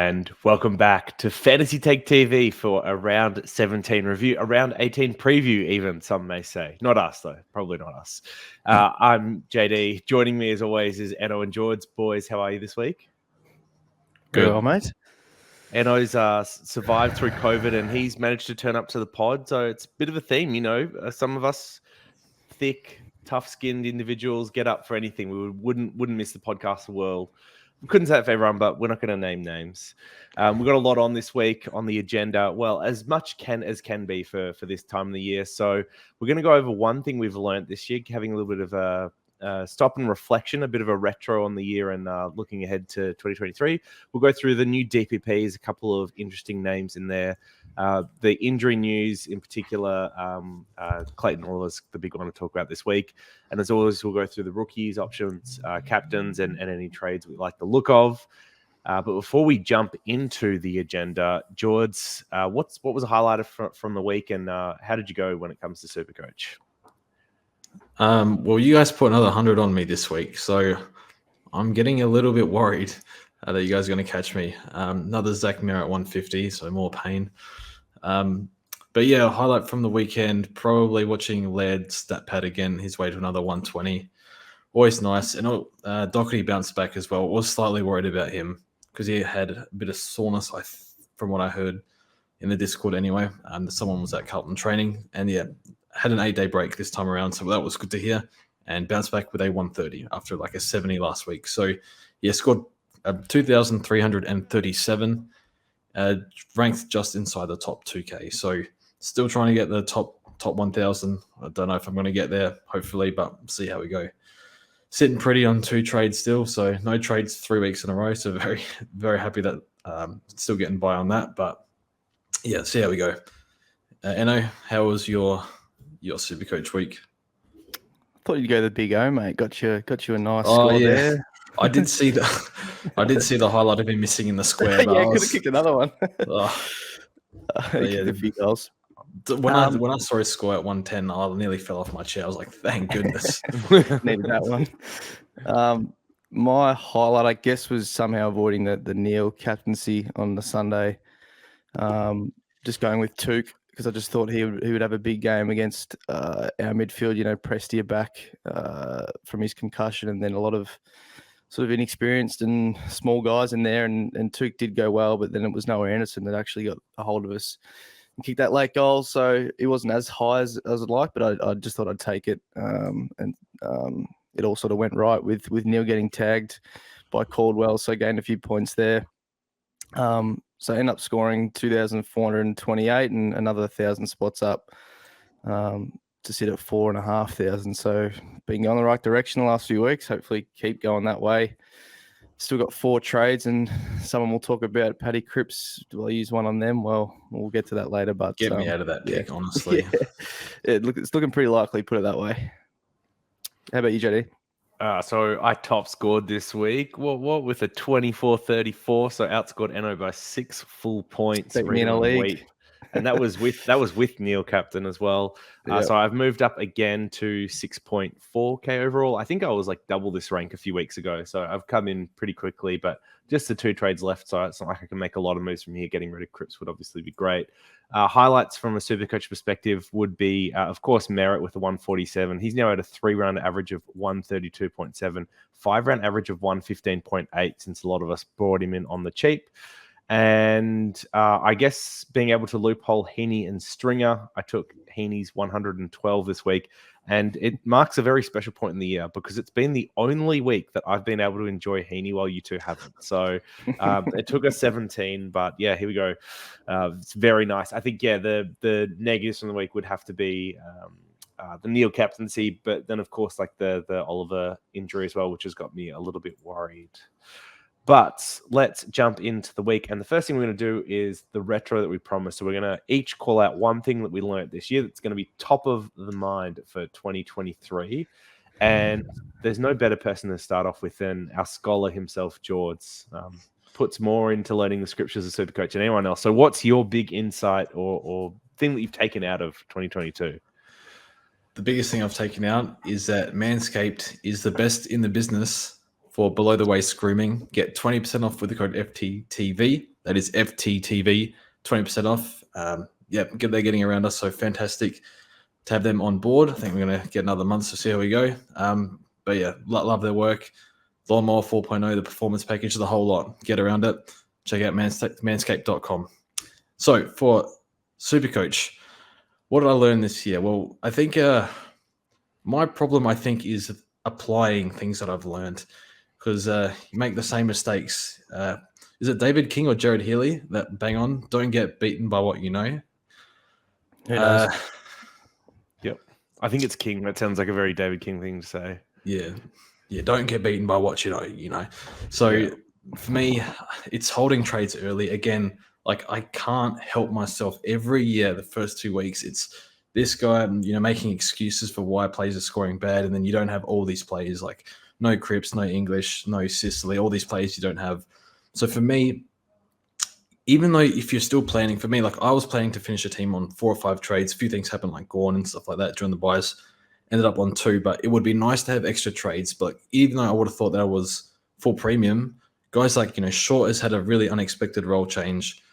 And welcome back to Fantasy Take TV for a round 17 review, a round 18 preview, even some may say. Not us, though. Probably not us. I'm JD. Joining me, as always, is Eno and George. Boys, how are you this week? Good, well, mate. Eno's survived through COVID, and he's managed to turn up to the pod. So it's a bit of a theme, you know. Some of us thick, tough-skinned individuals get up for anything. We wouldn't miss the podcast world. We couldn't say it for everyone, but we're not going to name names. We've got a lot on this week on the agenda. Well, as much as can be for this time of the year. So we're going to go over one thing we've learned this year, having a little bit of a stop and reflection, a bit of a retro on the year and looking ahead to 2023. We'll go through the new DPPs, a couple of interesting names in there. The injury news in particular, Clayton Oliver's the big one to talk about this week. And as always, we'll go through the rookies, options, captains, and any trades we like the look of. But before we jump into the agenda, George, what was a highlight from the week, and how did you go when it comes to Supercoach? Well, you guys put another 100 on me this week, so I'm getting a little bit worried that you guys are going to catch me. Another Zach Mir at 150, so more pain. But yeah, a highlight from the weekend, probably watching Laird stat pad again, his way to another 120. Always nice. And Doherty bounced back as well. I was slightly worried about him because he had a bit of soreness, from what I heard in the Discord anyway. Someone was at Carlton training, and yeah, had an 8-day break this time around, so that was good to hear. And bounced back with a 130 after like a 70 last week. So yeah, scored 2,337, ranked just inside the top 2K. So still trying to get the top 1,000. I don't know if I'm going to get there, hopefully, but see how we go. Sitting pretty on 2 trades still, so no trades 3 weeks in a row. So very, very happy that still getting by on that. But yeah, see how we go. Eno, how was your Supercoach week? I thought you'd go the big O, mate. Got you a nice score there. I did see the highlight of him missing in the square. Yeah, could have kicked another one. Yeah, a few goals. When I saw his score at 110, I nearly fell off my chair. I was like, thank goodness. Needed that one. My highlight, I guess, was somehow avoiding the Neil captaincy on the Sunday. Just going with Took, because I just thought he would have a big game against our midfield. You know, Prestia back from his concussion, and then a lot of sort of inexperienced and small guys in there. And Took did go well, but then it was Noah Anderson that actually got a hold of us and kicked that late goal. So it wasn't as high as I'd like, but I just thought I'd take it. And it all sort of went right with Neil getting tagged by Caldwell, so gained a few points there. So I end up scoring 2,428 and another 1,000 spots up to sit at 4,500. So been going the right direction the last few weeks. Hopefully keep going that way. Still got 4 trades, and someone will talk about Paddy Cripps. Do I use one on them? Well, we'll get to that later. But get me out of that pick, honestly. Yeah. It's looking pretty likely, put it that way. How about you, JD? So I top scored this week. What with a 24-34, so outscored Eno by 6 full points. Beat me in a league. And that was with Neil captain as well. Yep. So I've moved up again to 6.4K overall. I think I was like double this rank a few weeks ago, so I've come in pretty quickly. But just the 2 trades left, so it's not like I can make a lot of moves from here. Getting rid of Cripps would obviously be great. Highlights from a Supercoach perspective would be, of course, Merritt with a 147. He's now at a 3-round average of 132.7, 5-round average of 115.8 since a lot of us brought him in on the cheap. And I guess being able to loophole Heaney and Stringer, I took Heaney's 112 this week. And it marks a very special point in the year because it's been the only week that I've been able to enjoy Heaney while you two haven't. So it took us 17, but yeah, here we go. It's very nice. I think, yeah, the negatives from the week would have to be the Neil captaincy, but then, of course, like the Oliver injury as well, which has got me a little bit worried. But let's jump into the week. And the first thing we're going to do is the retro that we promised. So we're going to each call out one thing that we learned this year that's going to be top of the mind for 2023. And there's no better person to start off with than our scholar himself, George. Puts more into learning the scriptures of Supercoach than anyone else. So what's your big insight or thing that you've taken out of 2022? The biggest thing I've taken out is that Manscaped is the best in the business for below the waist grooming. Get 20% off with the code FTTV. That is FTTV, 20% off. They're getting around us, so fantastic to have them on board. I think we're going to get another month to see how we go. But yeah, love their work. Lawnmower 4.0, the performance package, the whole lot. Get around it. Check out manscaped.com. So for Supercoach, what did I learn this year? Well, I think my problem, is applying things that I've learned, because you make the same mistakes. Is it David King or Jared Healy that bang on? Don't get beaten by what you know. Who knows? Yep. I think it's King. That sounds like a very David King thing to say. Yeah. Don't get beaten by what you know. So for me, it's holding trades early. Again, like I can't help myself. Every year, the first 2 weeks, it's this guy, making excuses for why players are scoring bad, and then you don't have all these players, like no Cripps, no English, no Sicily, all these players you don't have. So for me, even though if you're still planning, for me, like I was planning to finish a team on 4 or 5 trades. A few things happened, like Gorn and stuff like that during the buys. Ended up on 2, but it would be nice to have extra trades. But even though I would have thought that I was full premium, guys like, Short has had a really unexpected role change.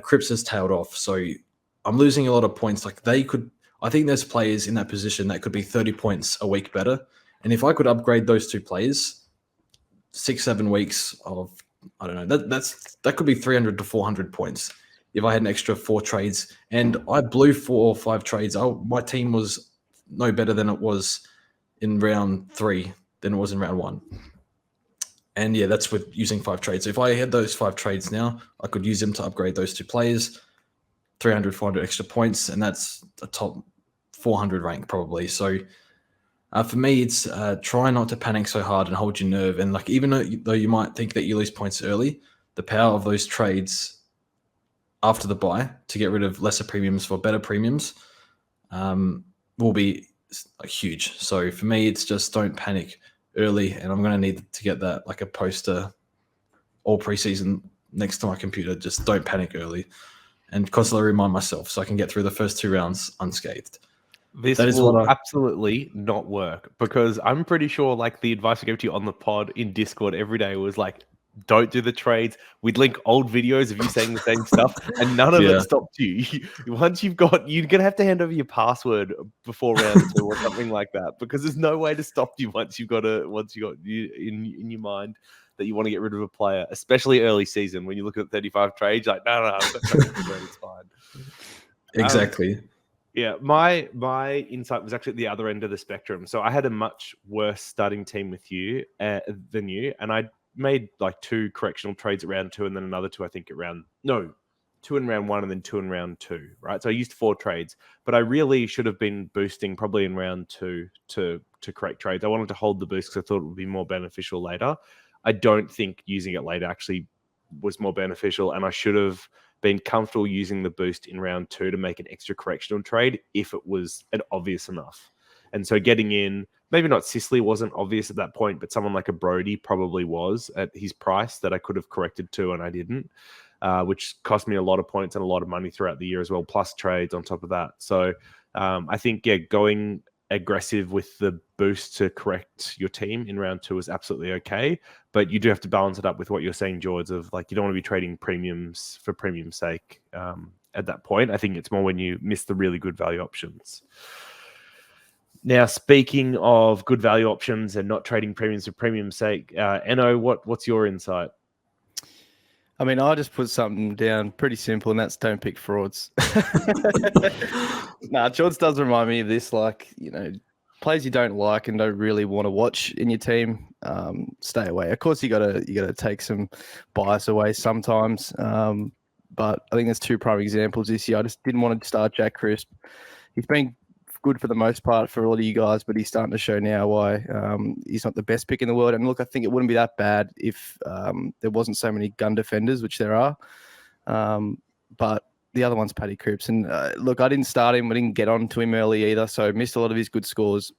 Cripps has tailed off. So I'm losing a lot of points. Like I think there's players in that position that could be 30 points a week better. And if I could upgrade those 2 players, 6-7 weeks of, I don't know, that could be 300 to 400 points if I had an extra 4 trades. And I blew 4 or 5 trades. My team was no better than it was in round 3 than it was in round 1. And yeah, that's with using 5 trades. So if I had those 5 trades now, I could use them to upgrade those 2 players, 300, 400 extra points, and that's a top 400 rank probably. So for me, it's try not to panic so hard and hold your nerve. And like, even though you might think that you lose points early, the power of those trades after the buy to get rid of lesser premiums for better premiums will be huge. So for me, it's just don't panic early, and I'm going to need to get that like a poster all preseason next to my computer. Just don't panic early, and constantly remind myself so I can get through the first 2 rounds unscathed. This will absolutely not work, because I'm pretty sure like the advice I gave to you on the pod in Discord every day was like, don't do the trades. We'd link old videos of you saying the same stuff, and none of it stopped you. Once you're going to have to hand over your password before round 2 or something like that, because there's no way to stop you once you got you in your mind that you want to get rid of a player, especially early season when you look at 35 trades. Like, no, I've got it's fine. Exactly. Yeah, my insight was actually at the other end of the spectrum. So I had a much worse starting team with you than you, and I made like 2 correctional trades at round 2, and then another 2, I think, 2 in round 1 and then 2 in round 2, right? So I used 4 trades, but I really should have been boosting probably in round 2 to correct trades. I wanted to hold the boost because I thought it would be more beneficial later. I don't think using it later actually was more beneficial, and I should have been comfortable using the boost in round 2 to make an extra correctional trade if it was obvious enough. And so getting in, maybe not Sicily wasn't obvious at that point, but someone like a Brody probably was at his price that I could have corrected to, and I didn't, which cost me a lot of points and a lot of money throughout the year as well, plus trades on top of that. So I think, going aggressive with the boost to correct your team in round 2 is absolutely okay, but you do have to balance it up with what you're saying, George, of like, you don't want to be trading premiums for premium's sake at that point. I think it's more when you miss the really good value options. Now, speaking of good value options and not trading premiums for premium's sake, Enno, what's your insight? I mean, I just put something down pretty simple, and that's don't pick frauds. George does remind me of this, like, players you don't like and don't really want to watch in your team, stay away. Of course, you gotta take some bias away sometimes, but I think there's 2 prime examples this year. I just didn't want to start Jack Crisp. He's been good for the most part for all of you guys, but he's starting to show now why he's not the best pick in the world. And look, I think it wouldn't be that bad if there wasn't so many gun defenders, which there are. But the other one's Paddy Cripps. And look, I didn't start him. I didn't get on to him early either, so missed a lot of his good scores.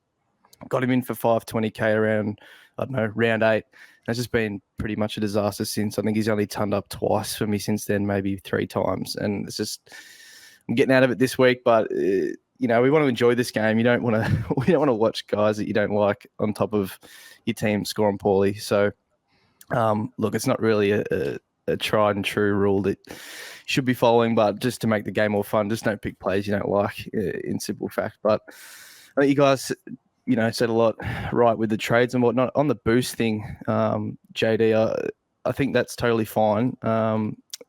Got him in for 520k around, I don't know, round 8. It's just been pretty much a disaster since. I think he's only turned up twice for me since then, maybe 3 times. And it's just, I'm getting out of it this week, but we want to enjoy this game. We don't want to watch guys that you don't like on top of your team scoring poorly. So Look, it's not really a tried and true rule that you should be following, but just to make the game more fun, just don't pick plays you don't like, in simple fact. But I think you guys, said a lot right with the trades and whatnot. On the boost thing, JD, I think that's totally fine.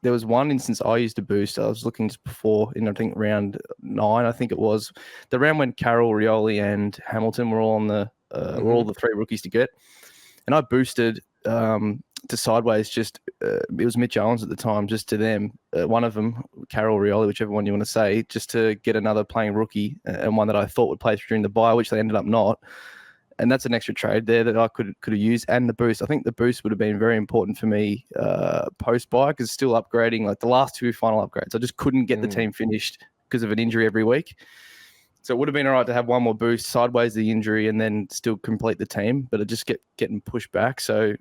There was one instance I used a boost. I was looking just before in, I think, round 9, I think it was. The round when Carroll, Rioli, and Hamilton were all on were all the 3 rookies to get. And I boosted to sideways, just it was Mitch Owens at the time, just to them, one of them, Carroll, Rioli, whichever one you want to say, just to get another playing rookie and one that I thought would play during the bye, which they ended up not. And that's an extra trade there that I could have used. And the boost, I think the boost would have been very important for me post-bye, because still upgrading, like the last 2 final upgrades, I just couldn't get the team finished because of an injury every week. So it would have been all right to have one more boost, sideways the injury, and then still complete the team, but it just getting pushed back. So,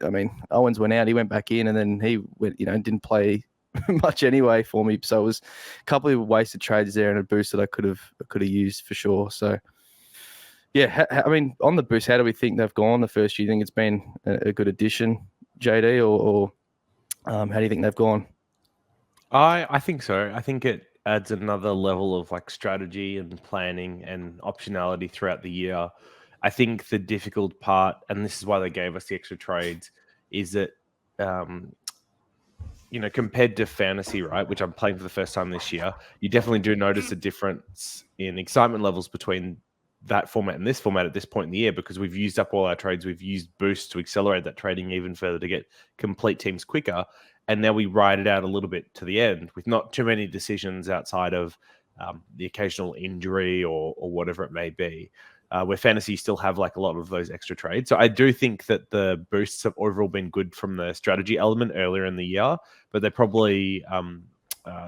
I mean, Owens went out, he went back in, and then he went, didn't play much anyway for me. So it was a couple of wasted trades there and a boost that I could have used for sure. So, yeah, I mean, on the boost, how do we think they've gone the first year? Do you think it's been a good addition, JD, or how do you think they've gone? I think so. I think it adds another level of like strategy and planning and optionality throughout the year. I think the difficult part, and this is why they gave us the extra trades, is that compared to fantasy, right, which I'm playing for the first time this year, you definitely do notice a difference in excitement levels between that format and this format at this point in the year, because we've used up all our trades. We've used boosts to accelerate that trading even further to get complete teams quicker. And now we ride it out a little bit to the end with not too many decisions outside of the occasional injury or whatever it may be, where fantasy still have like a lot of those extra trades. So I do think that the boosts have overall been good from the strategy element earlier in the year, but they probably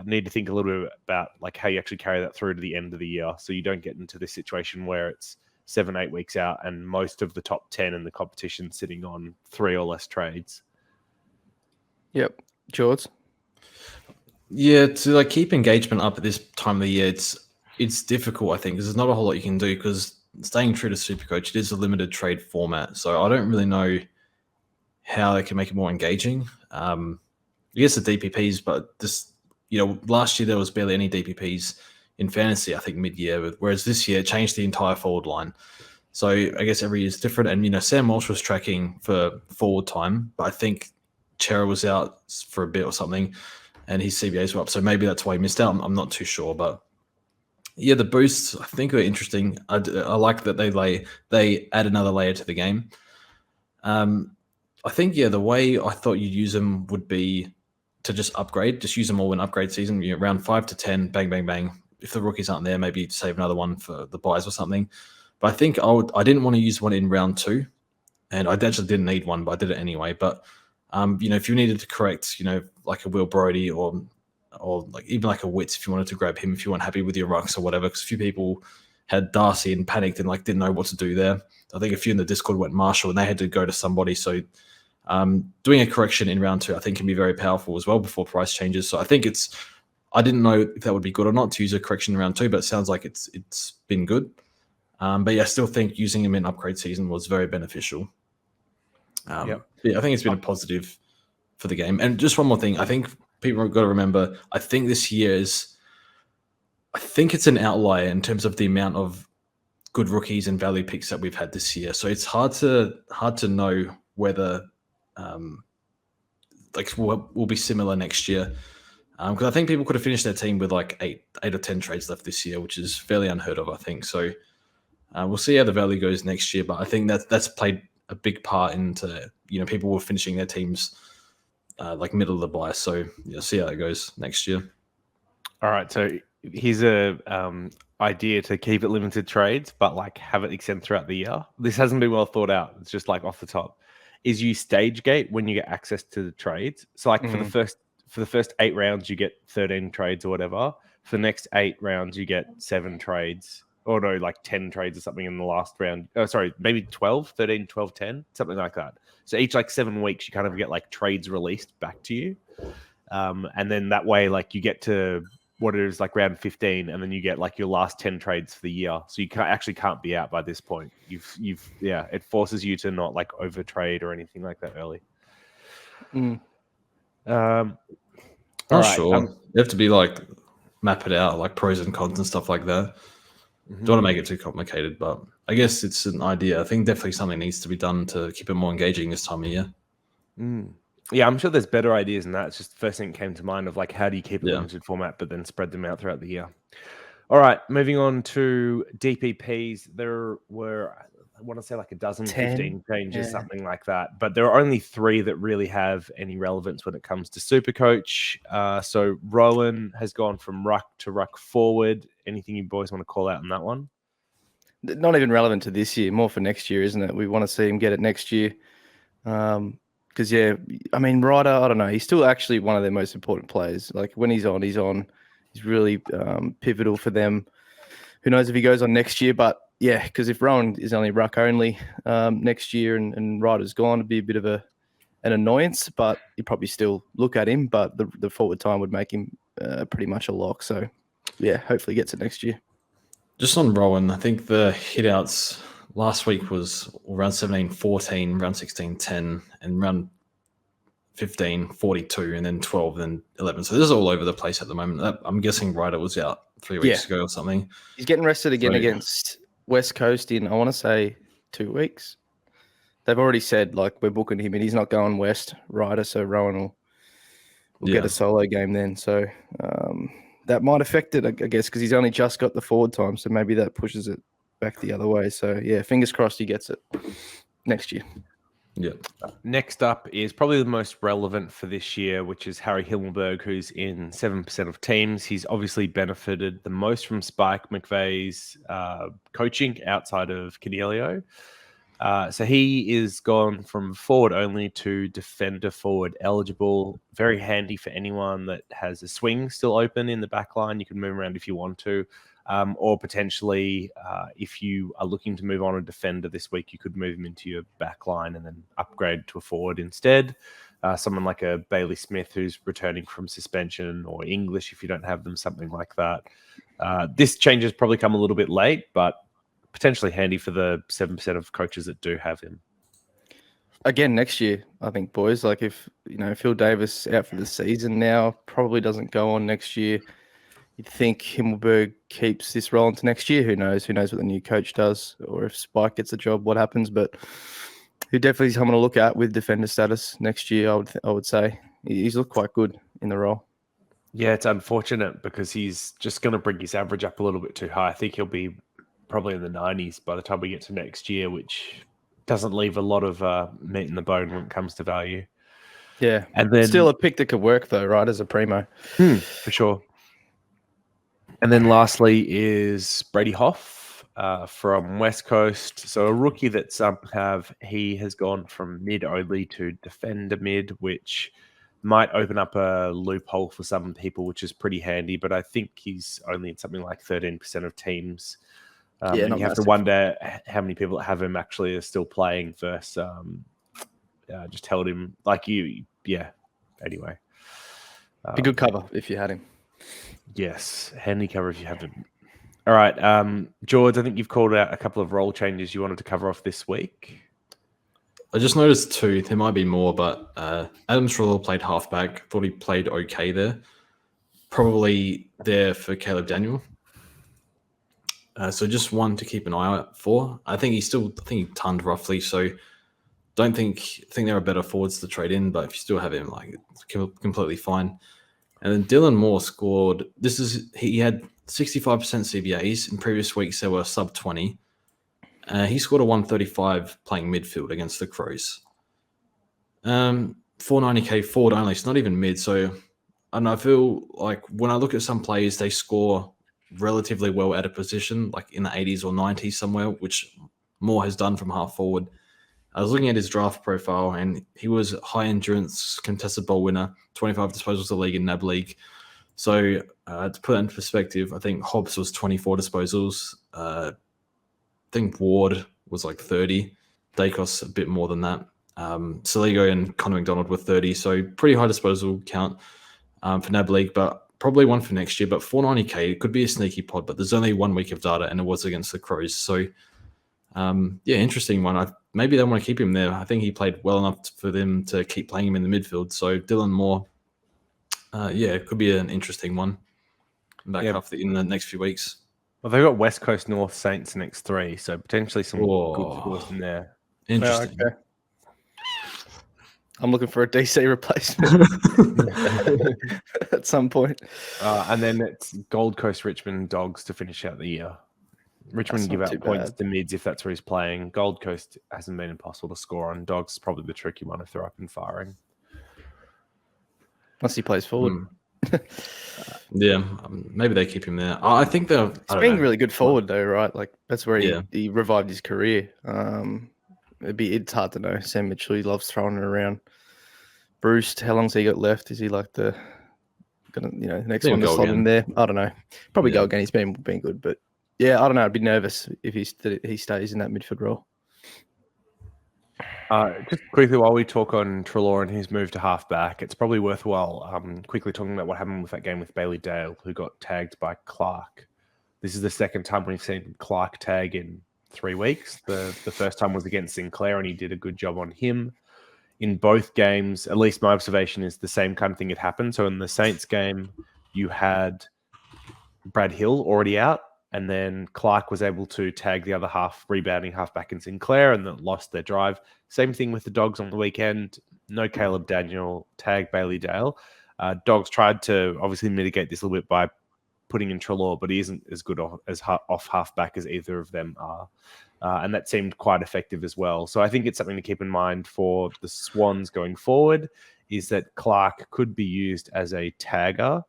need to think a little bit about like how you actually carry that through to the end of the year, so you don't get into this situation where it's 7-8 weeks out and most of the top 10 in the competition sitting on 3 or less trades. Yep. George? Yeah, to like keep engagement up at this time of the year, it's difficult, I think, because there's not a whole lot you can do, because staying true to Supercoach, it is a limited trade format. So I don't really know how they can make it more engaging. I guess the DPPs, but this, last year there was barely any DPPs in fantasy, I think mid-year, whereas this year it changed the entire forward line. So I guess every year is different. And, Sam Walsh was tracking for forward time, but I think Chera was out for a bit or something, and his CBAs were up. So maybe that's why he missed out. I'm not too sure. But yeah, the boosts I think are interesting. I like that they add another layer to the game. I think, the way I thought you'd use them would be to just upgrade, just use them all in upgrade season, round 5 to 10, bang, bang, bang. If the rookies aren't there, maybe save another one for the buys or something. But I think I didn't want to use one in round 2, and I actually didn't need one, but I did it anyway. But if you needed to correct, like a Will Brody or like even like a Witz, if you wanted to grab him, if you weren't happy with your rucks or whatever, because a few people had Darcy and panicked and like didn't know what to do there. I think a few in the Discord went Marshall and they had to go to somebody. So doing a correction in round 2, I think, can be very powerful as well before price changes. So I think I didn't know if that would be good or not to use a correction in round 2, but it sounds like it's been good. But yeah, I still think using them in upgrade season was very beneficial. Yeah, I think it's been a positive for the game. And just one more thing, I think people have got to remember, I think this year it's an outlier in terms of the amount of good rookies and value picks that we've had this year. So it's hard to know whether will be similar next year. Because I think people could have finished their team with like 8 or 10 trades left this year, which is fairly unheard of, I think. So we'll see how the value goes next year. But I think that's played a big part into, people were finishing their teams like middle of the buy. So see how that goes next year. All right. So here's a idea to keep it limited trades, but like have it extend throughout the year. This hasn't been well thought out. It's just like off the top. Is you stage gate when you get access to the trades. So like for the first 8 rounds, you get 13 trades or whatever. For the next 8 rounds, you get 7 trades. Or no, like 10 trades or something in the last round. Oh, sorry, maybe 12, 13, 12, 10, something like that. So each like 7 weeks, you kind of get like trades released back to you. And then that way, like you get to what it is like round 15, and then you get like your last 10 trades for the year. So you can't be out by this point. It forces you to not like over trade or anything like that early. Mm. All Not right. sure. You have to be like map it out, like pros and cons and stuff like that. Don't want to make it too complicated, but I guess it's an idea. I think definitely something needs to be done to keep it more engaging this time of year. Yeah, I'm sure there's better ideas than that. It's just the first thing that came to mind of like, how do you keep a Yeah. limited format, but then spread them out throughout the year? All right, moving on to DPPs. There were, I want to say like a dozen, 15 changes, something like that. But there are only 3 that really have any relevance when it comes to Supercoach. So Rowan has gone from ruck to ruck forward. Anything you boys want to call out on that one? Not even relevant to this year, more for next year, isn't it? We want to see him get it next year. Because, yeah, I mean, Ryder, I don't know. He's still actually one of their most important players. Like, when he's on. He's really pivotal for them. Who knows if he goes on next year? But, yeah, because if Rowan is only ruck only next year and Ryder's gone, it'd be a bit of an annoyance. But you'd probably still look at him. But the forward time would make him pretty much a lock. So, yeah, hopefully he gets it next year. Just on Rowan, I think the hitouts last week was round 17, 14, round 16, 10, and round 15, 42, and then 12, and 11. So this is all over the place at the moment. I'm guessing Ryder was out 3 weeks ago or something. He's getting rested again against West Coast in, I want to say, 2 weeks. They've already said, like, we're booking him and he's not going west, Ryder, so Rowan will get a solo game then. So that might affect it, I guess, because he's only just got the forward time, so maybe that pushes it back the other way. So, yeah, fingers crossed he gets it next year. Yeah. Next up is probably the most relevant for this year, which is Harry Himmelberg, who's in 7% of teams. He's obviously benefited the most from Spike McVeigh's coaching outside of Canelio. So he is gone from forward only to defender forward eligible. Very handy for anyone that has a swing still open in the back line. You can move around if you want to. Or potentially, if you are looking to move on a defender this week, you could move him into your back line and then upgrade to a forward instead. Someone like a Bailey Smith who's returning from suspension, or English if you don't have them, something like that. This change has probably come a little bit late, but potentially handy for the 7% of coaches that do have him. Again, next year, I think, boys. Like, if Phil Davis out for the season now, probably doesn't go on next year. You'd think Himmelberg keeps this role into next year. Who knows? Who knows what the new coach does, or if Spike gets a job, what happens? But he definitely is someone to look at with defender status next year. I would say he's looked quite good in the role. Yeah, it's unfortunate because he's just going to bring his average up a little bit too high. I think he'll be probably in the 90s by the time we get to next year, which doesn't leave a lot of meat in the bone when it comes to value. Yeah, and then still a pick that could work though, right? As a primo, for sure. And then lastly is Brady Hoff from West Coast. So a rookie that some have. He has gone from mid only to defender mid, which might open up a loophole for some people, which is pretty handy. But I think he's only in something like 13% of teams. And you have to wonder how many people that have him actually are still playing versus just held him like you. Yeah. Anyway. Be good cover if you had him. Yes. Handy cover if you have him. All right. George, I think you've called out a couple of role changes you wanted to cover off this week. I just noticed 2. There might be more, but Adam Stroll played halfback. Thought he played okay there. Probably there for Caleb Daniel. So just one to keep an eye out for. I think he tonned roughly. So don't think there are better forwards to trade in, but if you still have him, like, it's completely fine. And then Dylan Moore scored. He had 65% CBAs. In previous weeks, there were sub 20. He scored a 135 playing midfield against the Crows. 490k forward only. It's not even mid. So I don't know. I feel like when I look at some players, they score relatively well at a position, like in the 80s or 90s somewhere, which Moore has done from half forward. I was looking at his draft profile, and he was high endurance contested ball winner, 25 disposals to league in NAB league. So to put that into perspective, I think Hobbs was 24 disposals. I think Ward was like 30. Dacos a bit more than that. Saligo and Connor McDonald were 30. So pretty high disposal count for NAB league, but probably one for next year. But 490k, it could be a sneaky pod, but there's only 1 week of data, and it was against the Crows. So interesting one. maybe they want to keep him there. I think he played well enough for them to keep playing him in the midfield. So Dylan Moore, it could be an interesting one back in the next few weeks. Well, they've got West Coast North Saints next 3, so potentially some good scores in there. Interesting. Oh, okay. I'm looking for a DC replacement at some point. And then it's Gold Coast, Richmond, Dogs to finish out the year. Richmond give out points to mids if that's where he's playing. Gold Coast hasn't been impossible to score on. Dogs is probably the tricky one if they're up and firing. Unless he plays forward. Maybe they keep him there. I think they're. He's being really good forward though, right? Like that's where he revived his career. It's hard to know. Sam Mitchell, he loves throwing it around. Bruce, how long's he got left? Is he like the next one to slot in there? I don't know. Probably go again. He's been good, but yeah, I don't know. I'd be nervous if he stays in that midfield role. Just quickly, while we talk on Treloar and his move to halfback, it's probably worthwhile quickly talking about what happened with that game with Bailey Dale, who got tagged by Clark. This is the second time we've seen Clark tag in 3 weeks. The first time was against Sinclair, and he did a good job on him. In both games, at least my observation is the same kind of thing had happened. So in the Saints game, you had Brad Hill already out, and then Clark was able to tag the other half, rebounding halfback in Sinclair, and then lost their drive. Same thing with the Dogs on the weekend. No Caleb Daniel, tag Bailey Dale. Dogs tried to obviously mitigate this a little bit by putting in Treloar, but he isn't as good off halfback as either of them are. And that seemed quite effective as well. So I think it's something to keep in mind for the Swans going forward, is that Clark could be used as a tagger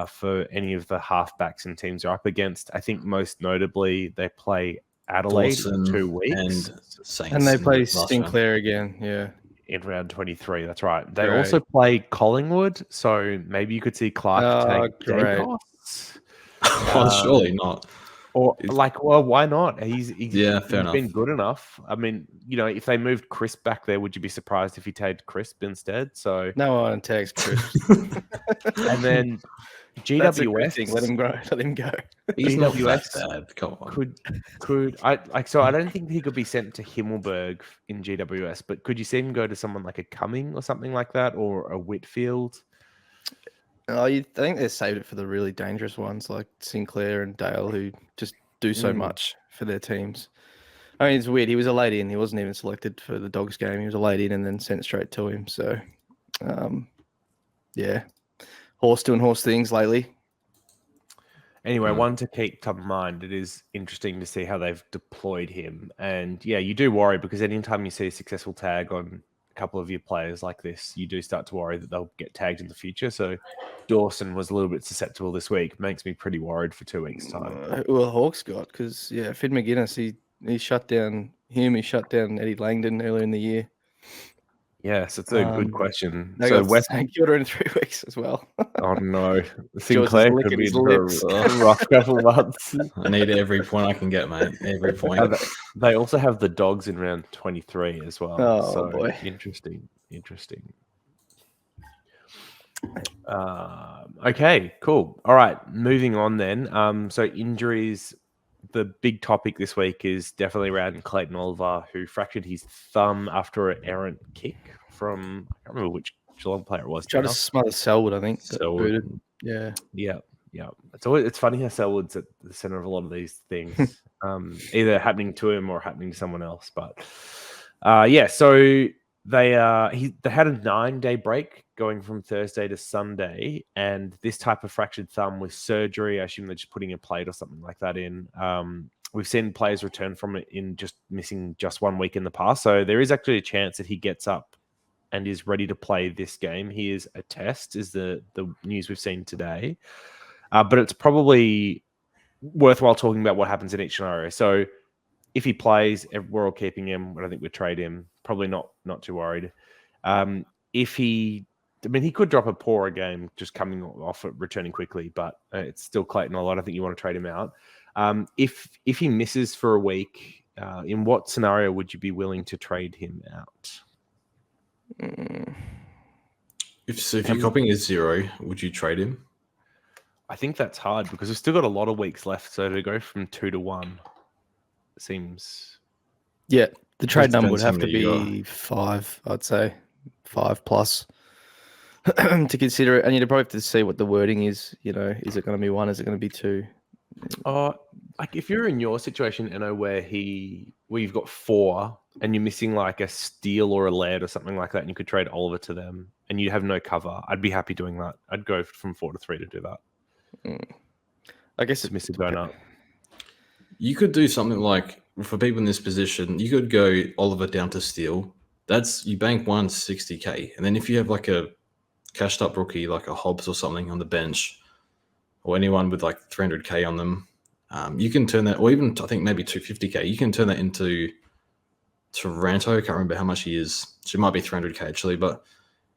for any of the halfbacks and teams are up against. I think most notably they play Adelaide in 2 weeks. And Saints. And they play Sinclair again, in round 23, that's right. They also play Collingwood, so maybe you could see Clark take Dankos. Surely not. Or why not? He's fair enough. Been good enough. I mean, if they moved Crisp back there, would you be surprised if he tagged Crisp instead? So no one tags Crisp. And then GWS, let him go. He's not that bad. Come on. I don't think he could be sent to Himmelberg in GWS, but could you see him go to someone like a Cumming or something like that, or a Whitfield? I think they saved it for the really dangerous ones like Sinclair and Dale, who just do so much for their teams. I mean, it's weird. He was a late in. He wasn't even selected for the Dogs game. He was a late in and then sent straight to him. So, horse doing horse things lately. Anyway, one to keep top of mind. It is interesting to see how they've deployed him. And yeah, you do worry because anytime you see a successful tag on a couple of your players like this, you do start to worry that they'll get tagged in the future. So Dawson was a little bit susceptible this week. Makes me pretty worried for 2 weeks' time. Well, Hawks got, because, Fid McGuinness, he shut down him. He shut down Eddie Langdon earlier in the year. Yes, it's a good question. They got West Kilda in 3 weeks as well. Oh no, Sinclair could be for a rough couple of months. I need every point I can get, mate. Every point. They also have the Dogs in round 23 as well. Oh so boy, interesting. Okay, cool. All right, moving on then. So injuries. The big topic this week is definitely around Clayton Oliver, who fractured his thumb after an errant kick from, I can't remember which Geelong player it was. Tried to smother Selwood, I think. Selwood. Yeah. It's funny how Selwood's at the center of a lot of these things, either happening to him or happening to someone else. But so they had a 9-day break going from Thursday to Sunday, and this type of fractured thumb with surgery, I assume they're just putting a plate or something like that in. We've seen players return from it in just missing just 1 week in the past, so there is actually a chance that he gets up and is ready to play this game. He is a test, is the news we've seen today. But it's probably worthwhile talking about what happens in each scenario. So if he plays, we're all keeping him. I don't think we'd trade him. Probably not too worried. He could drop a poorer game just coming off it, returning quickly, but it's still Clayton. I don't think you want to trade him out. If he misses for a week, in what scenario would you be willing to trade him out? If your copying is 0, would you trade him? I think that's hard because we've still got a lot of weeks left. So to go from 2 to 1 seems... Yeah, The trade number would depends how have to many you got. be 5, I'd say, 5 plus to consider it. And you'd probably have to see what the wording is. You know, is it going to be 1? Is it going to be 2? Like if you're in your situation, where you've got 4 and you're missing like a steal or a lead or something like that, and you could trade Oliver to them, and you have no cover, I'd be happy doing that. I'd go from 4 to 3 to do that. I guess Just miss a donut. You could do something like, for people in this position, you could go Oliver down to steal. That's, you bank 160k, and then if you have like a cashed up rookie like a Hobbs or something on the bench, or anyone with like 300k on them, you can turn that, or even I think maybe 250k, you can turn that into Toronto. I can't remember how much he is. So it might be 300k actually, but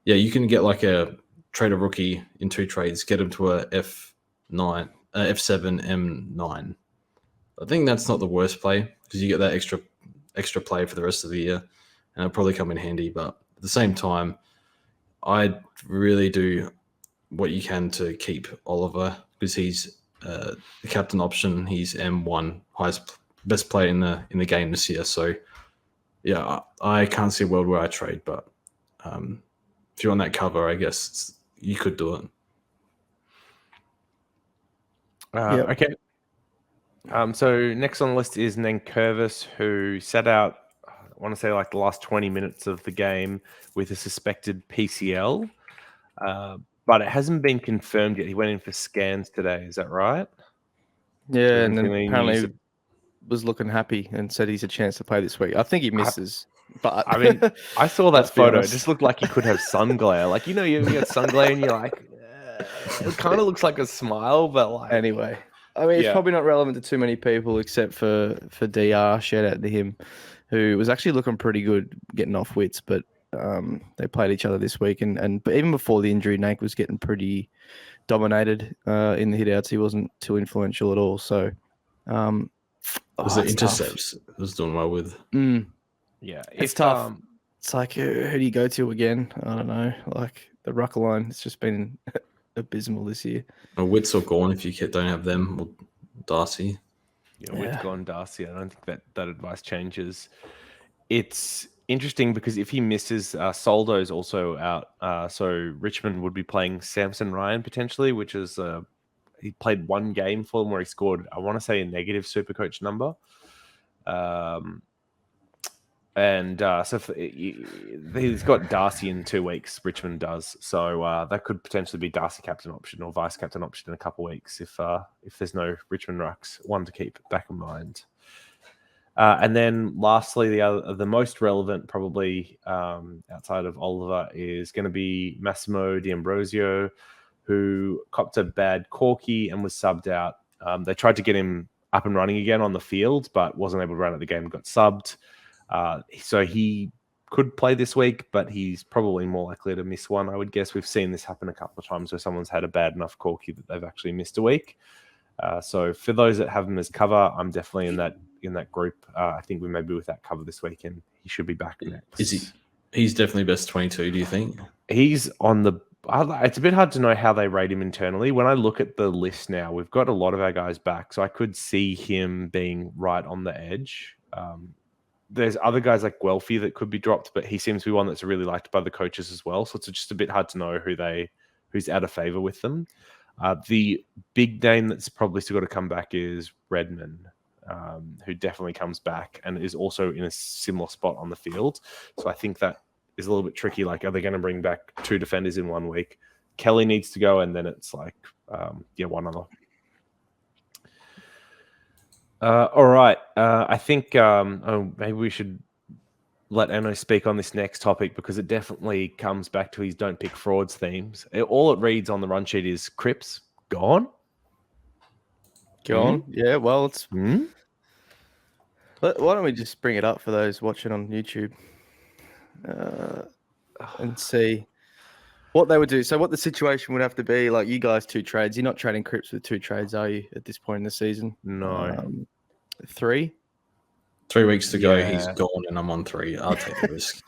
yeah, you can get like trade a rookie in 2 trades, get him to a F9, F7, M9. I think that's not the worst play because you get that extra play for the rest of the year, and it'll probably come in handy. But at the same time, I'd really do what you can to keep Oliver because he's the captain option. He's M1, best player in the game this year. So yeah, I can't see a world where I trade, but if you're on that cover, I guess you could do it. Okay. So next on the list is Nankervis, who sat out, I want to say like the last 20 minutes of the game with a suspected PCL, but it hasn't been confirmed yet. He went in for scans today. Is that right? Yeah, and then apparently was looking happy and said he's a chance to play this week. I think he misses. But I mean, I saw that photo. It just looked like he could have sun glare. Like, you know, you get sun glare and you're like, it kind of looks like a smile, but like... Anyway, I mean, it's probably not relevant to too many people except for DR. Shout out to him, who was actually looking pretty good getting off wits, but they played each other this week. But even before the injury, Nank was getting pretty dominated in the hit-outs. He wasn't too influential at all. So... was it intercepts? It was doing well with. Yeah, it's tough. It's like, who do you go to again? I don't know. Like the ruck line, it's just been abysmal this year. Wits are gone if you don't have them. Or Darcy. Yeah, Wits gone, Darcy. I don't think that advice changes. It's interesting because if he misses, Soldo's also out. So Richmond would be playing Samson Ryan potentially, which is he played 1 game for them where he scored, I want to say, a negative Supercoach number. So he's got Darcy in 2 weeks, Richmond does. So that could potentially be Darcy captain option or vice captain option in a couple of weeks if there's no Richmond rucks. One to keep back in mind. And then lastly, the most relevant probably outside of Oliver is going to be Massimo D'Ambrosio, who copped a bad corky and was subbed out. They tried to get him up and running again on the field, but wasn't able to run at the game and got subbed. So he could play this week, but he's probably more likely to miss one. I would guess we've seen this happen a couple of times where someone's had a bad enough corky that they've actually missed a week. So for those that have him as cover, I'm definitely in that group. I think we may be with that cover this week, and he should be back next. Is he? He's definitely best 22. Do you think? He's on the. It's a bit hard to know how they rate him internally. When I look at the list now, we've got a lot of our guys back, so I could see him being right on the edge. There's other guys like Guelphy that could be dropped, but he seems to be one that's really liked by the coaches as well. So it's just a bit hard to know who's out of favor with them. The big name that's probably still got to come back is Redman, who definitely comes back and is also in a similar spot on the field. So I think that is a little bit tricky. Like, are they going to bring back 2 defenders in 1 week? Kelly needs to go, and then it's like, one other. All right. I think maybe we should let Anno speak on this next topic because it definitely comes back to his don't pick frauds themes. All it reads on the run sheet is Cripps gone. Gone? Yeah, well, it's... Why don't we just bring it up for those watching on YouTube and see what they would do. So what the situation would have to be, like you guys 2 trades. You're not trading Cripps with 2 trades, are you, at this point in the season? No. 3? 3 weeks to go. He's gone, and I'm on 3. I'll take the risk.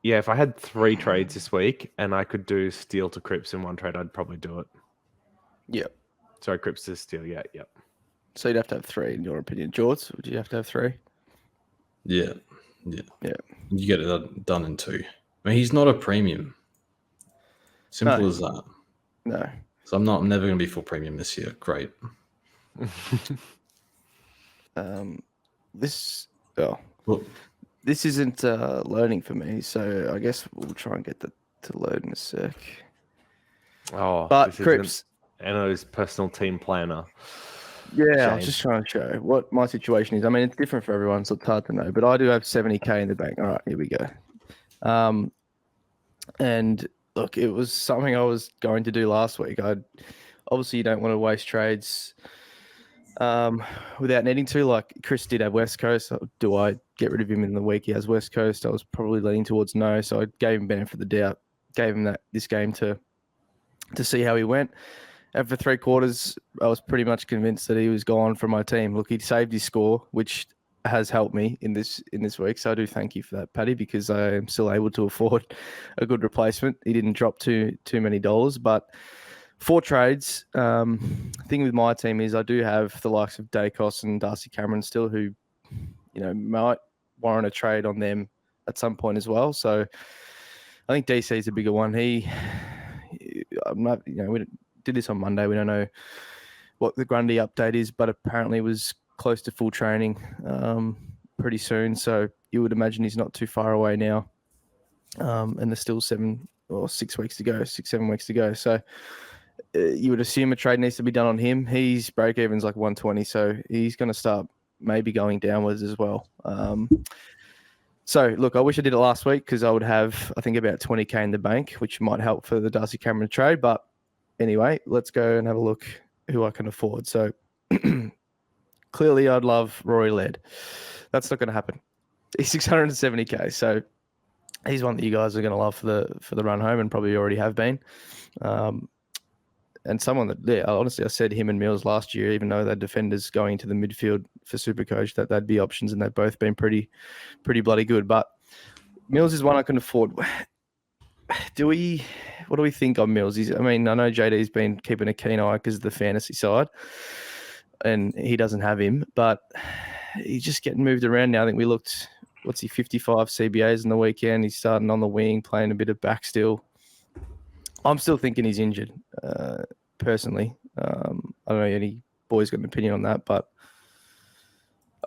If I had 3 trades this week and I could do Steele to Cripps in 1 trade, I'd probably do it. Yep. Sorry, Cripps to Steele. Yeah, yep. So you'd have to have 3 in your opinion. George, would you have to have 3? Yeah. Yeah. You get it done in 2. I mean, he's not a premium. Simple No. as that. No. So I'm never going to be full premium this year. Great. This Well, this isn't loading for me, so I guess we'll try and get that to load in a sec. Oh, But this Crips, isn't Enno's personal team planner. yeah, I was Shame. just trying to show what my situation is. I mean, it's different for everyone, so it's hard to know. But I do have 70k in the bank. All right, here we go. And look, it was something I was going to do last week. Obviously you don't want to waste trades without needing to. Like Chris did have West Coast. Do I get rid of him in the week he has West Coast? I was probably leaning towards no, so I gave him benefit of the doubt. Gave him this game to see how he went. And for 3 quarters, I was pretty much convinced that he was gone from my team. Look, he saved his score, which has helped me in this week. So I do thank you for that, Paddy, because I am still able to afford a good replacement. He didn't drop too many dollars, but 4 trades. Thing with my team is I do have the likes of Dacos and Darcy Cameron still, who might warrant a trade on them at some point as well. So I think DC is a bigger one. I'm not, we did this on Monday. We don't know what the Grundy update is, but apparently it was close to full training pretty soon. So you would imagine he's not too far away now. And there's still 7 or 6 weeks to go, 7 weeks to go. So you would assume a trade needs to be done on him. His break even's like 120, so he's going to start maybe going downwards as well. So look, I wish I did it last week because I would have, I think, about 20k in the bank, which might help for the Darcy Cameron trade. But anyway, let's go and have a look who I can afford. So clearly I'd love Rory Laird. That's not going to happen. He's 670k, so he's one that you guys are going to love for the run home and probably already have been. And someone that, honestly, I said him and Mills last year, even though they're defenders going into the midfield for Supercoach, that they'd be options, and they've both been pretty bloody good. But Mills is one I can afford. What do we think on Mills? I know JD's been keeping a keen eye because of the fantasy side, and he doesn't have him, but he's just getting moved around now. I think we looked, 55 CBAs in the weekend. He's starting on the wing, playing a bit of back still. I'm still thinking he's injured, personally. I don't know any boys got an opinion on that, but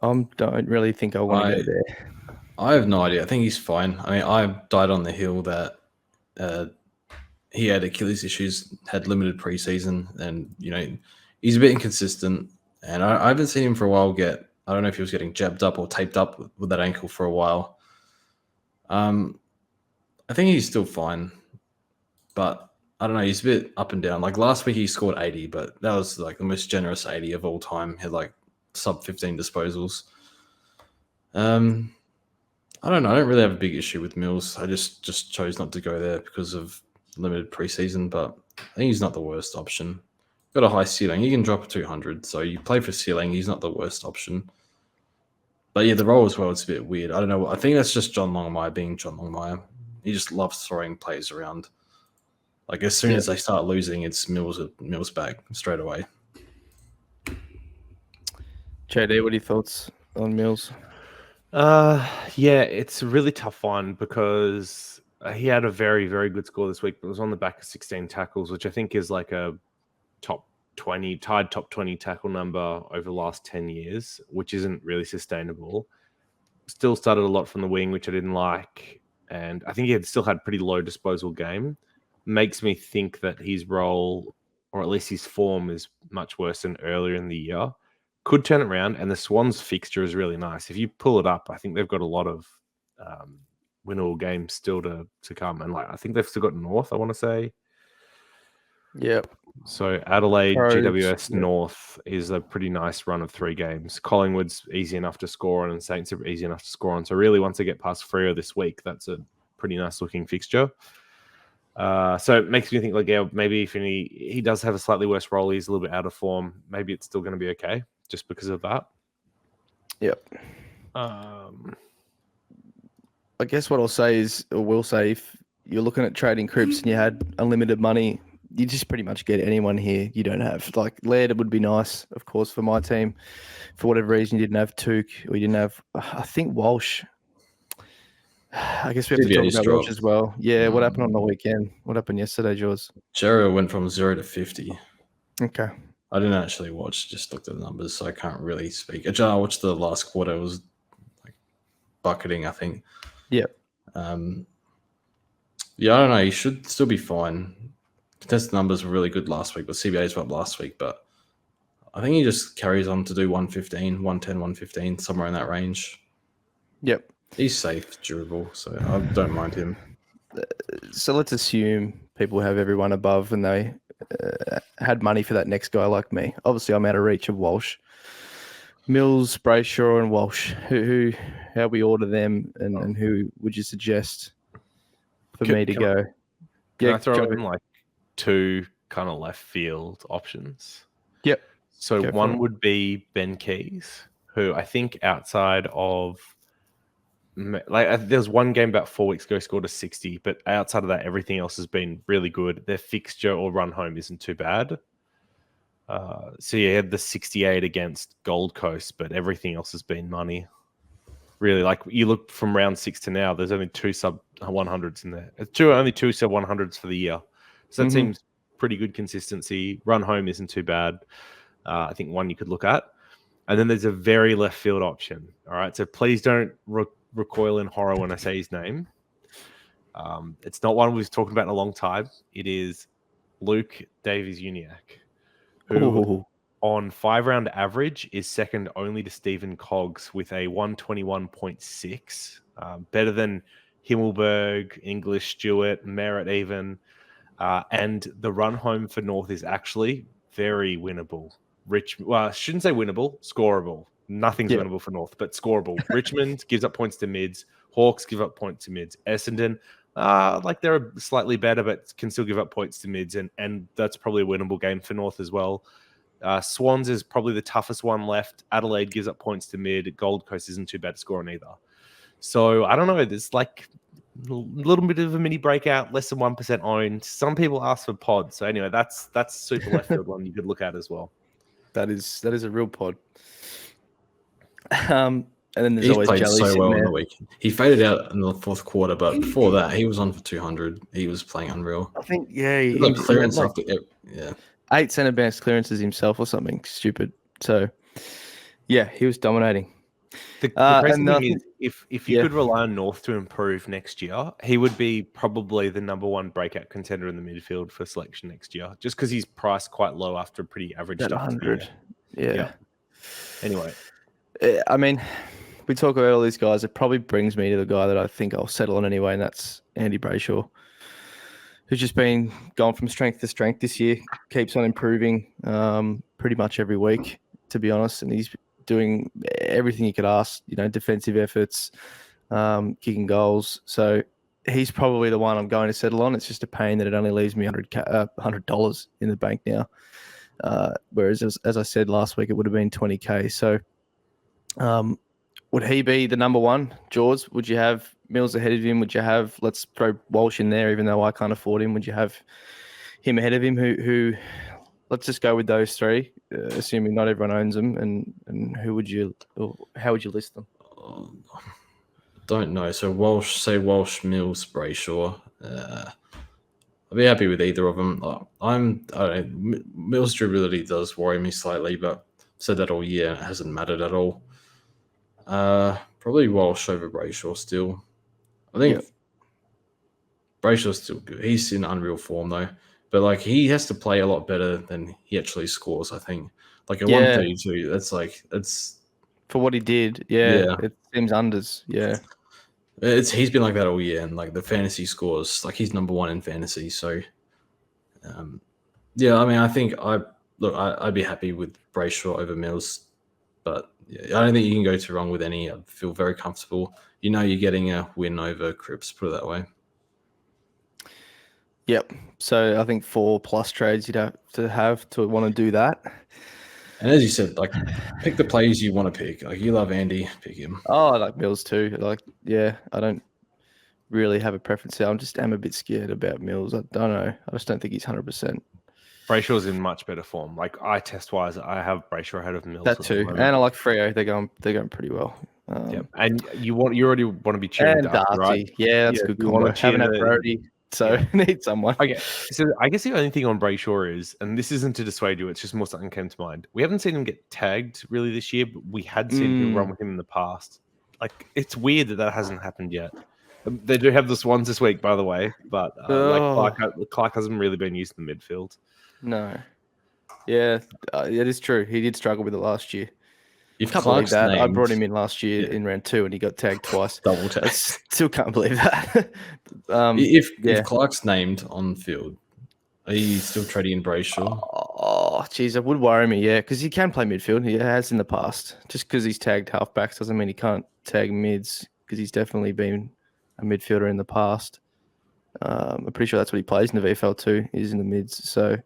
I don't really think I want to go there. I have no idea. I think he's fine. I mean, I died on the hill that he had Achilles issues, had limited preseason, and he's a bit inconsistent. And I haven't seen him for a while get. I don't know if he was getting jabbed up or taped up with that ankle for a while. I think he's still fine, but I don't know. He's a bit up and down. Like last week, he scored 80, but that was like the most generous 80 of all time. He had like sub 15 disposals. I don't know. I don't really have a big issue with Mills. I just chose not to go there because of limited preseason, but I think he's not the worst option. Got a high ceiling. He can drop 200, so you play for ceiling. He's not the worst option. But yeah, the role as well, it's a bit weird. I don't know. I think that's just John Longmire being John Longmire. He just loves throwing plays around. Like as soon as they start losing, it's Mills back straight away. JD, what are your thoughts on Mills? Yeah, it's a really tough one because he had a very, very good score this week, but it was on the back of 16 tackles, which I think is like a top 20 tackle number over the last 10 years, which isn't really sustainable. Still started a lot from the wing, which I didn't like. And I think he still had pretty low disposal game. Makes me think that his role, or at least his form, is much worse than earlier in the year. Could turn it around, and the Swans fixture is really nice. If you pull it up, I think they've got a lot of winnable games still to come. And I think they've still got North, I want to say. Yep. So Adelaide, Crows, GWS, North is a pretty nice run of 3 games. Collingwood's easy enough to score on, and Saints are easy enough to score on. So really, once they get past Freo this week, that's a pretty nice looking fixture. So it makes me think maybe if he does have a slightly worse role, he's a little bit out of form. Maybe it's still going to be okay just because of that. Yep. I guess what I'll say is, or will say, if you're looking at trading Crips and you had unlimited money you just pretty much get anyone here you don't have. Like Laird would be nice, of course, for my team. For whatever reason, you didn't have Took or you didn't have, I think, Walsh. I guess we have to talk DBA's about Walsh dropped. as well. Yeah, what happened on the weekend? What happened yesterday, Jaws? Jero went from 0 to 50. Okay. I didn't actually watch, just looked at the numbers, so I can't really speak. I watched the last quarter. It was like bucketing, I think. Yeah. Yeah, I don't know. He should still be fine. Contested numbers were really good last week, but CBA's were up last week. But I think he just carries on to do 115, 110, 115, somewhere in that range. Yep. He's safe, durable, so I don't mind him. So let's assume people have everyone above and they had money for that next guy like me. Obviously, I'm out of reach of Walsh. Mills, Brayshaw, and Walsh. How we order them, and who would you suggest for me to go? Can I throw in like two kind of left field options? Yep. So one would be Ben Keys, who I think outside of there's one game about 4 weeks ago scored a 60, but outside of that, everything else has been really good. Their fixture or run home isn't too bad. So you had the 68 against Gold Coast, but everything else has been money. Really, like you look from round 6 to now, there's only 2 sub 100s in there. Only 2 sub 100s for the year. So that seems pretty good consistency. Run home isn't too bad. I think one you could look at. And then there's a very left field option. All right. So please don't recoil in horror when I say his name. It's not one we've talked about in a long time. It is Luke Davies-Uniacke, who on 5-round average is second only to Stephen Coggs with a 121.6, better than Himmelberg, English, Stewart, Merritt even. And the run home for North is actually very winnable. I shouldn't say winnable, scoreable. Nothing's winnable for North, but scoreable. Richmond gives up points to mids. Hawks give up points to mids. Essendon, they're slightly better, but can still give up points to mids, and that's probably a winnable game for North as well. Swans is probably the toughest one left. Adelaide gives up points to mid. Gold Coast isn't too bad to score on either. So I don't know. There's like a little bit of a mini breakout, less than 1% owned. Some people ask for pod. So anyway, that's super left field one you could look at as well. That is a real pod. And then there's He's always played Jelly so sitting well there. in the week. He faded out in the fourth quarter, but before that, he was on for 200. He was playing unreal. I think, he The clearance had, after, yeah. 8 centre bounce clearances himself or something stupid. So, yeah, he was dominating. The crazy thing is, if you could rely on North to improve next year, he would be probably the number one breakout contender in the midfield for selection next year, just because he's priced quite low after a pretty average stuff. 100. Yeah. Anyway. I mean, we talk about all these guys. It probably brings me to the guy that I think I'll settle on anyway, and that's Andy Brayshaw, who's just been going from strength to strength this year, keeps on improving pretty much every week, to be honest. And he's doing everything you could ask, defensive efforts, kicking goals. So he's probably the one I'm going to settle on. It's just a pain that it only leaves me $100 in the bank now. Whereas, as I said last week, it would have been 20K. So would he be the number one? Jaws, would you have Mills ahead of him? Would you have, let's throw Walsh in there, even though I can't afford him. Would you have him ahead of him? Who let's just go with those three, assuming not everyone owns them. And how would you list them? Don't know. So Walsh, Mills, Brayshaw. I'd be happy with either of them. I don't know. Mills' durability does worry me slightly, but I've said that all year. It hasn't mattered at all. Probably Walsh over Brayshaw still. I think Brayshaw's still good. He's in unreal form though, but he has to play a lot better than he actually scores. I think a 132. That's for what he did. Yeah. It seems unders. Yeah. He's been like that all year, and the fantasy scores, he's number one in fantasy. So, I mean, I think I'd be happy with Brayshaw over Mills, but I don't think you can go too wrong with any. I feel very comfortable. You're getting a win over Cripps, put it that way. Yep. So I think 4+ trades you'd have to want to do that. And as you said, pick the players you want to pick. You love Andy, pick him. Oh, I like Mills too. I don't really have a preference there. I'm a bit scared about Mills. I don't know. I just don't think he's 100%. Brayshaw's in much better form. Like eye test wise, I have Brayshaw ahead of Mills. That at too, the moment. and I like Freo. They're going pretty well. Yep. And you already want to be cheering And Darcy, right? Yeah, that's a good you want combo. to cheer Haven't had Brody, so need someone. Okay, so I guess the only thing on Brayshaw is, and this isn't to dissuade you, it's just more something came to mind. We haven't seen him get tagged really this year, but we had seen him run with him in the past. Like, it's weird that hasn't happened yet. They do have the Swans this week, by the way, but Clark hasn't really been used in the midfield. No. Yeah, it is true. He did struggle with it last year. If Can't believe Clark's that. I named, brought him in last year in round 2 and he got tagged twice. double I tag. still can't believe that. If Clark's named on field, are you still trading in Brayshaw? Oh, geez, it would worry me, yeah, because he can play midfield. He has in the past. Just because he's tagged halfbacks doesn't mean he can't tag mids, because he's definitely been a midfielder in the past. I'm pretty sure that's what he plays in the VFL too, is in the mids. So,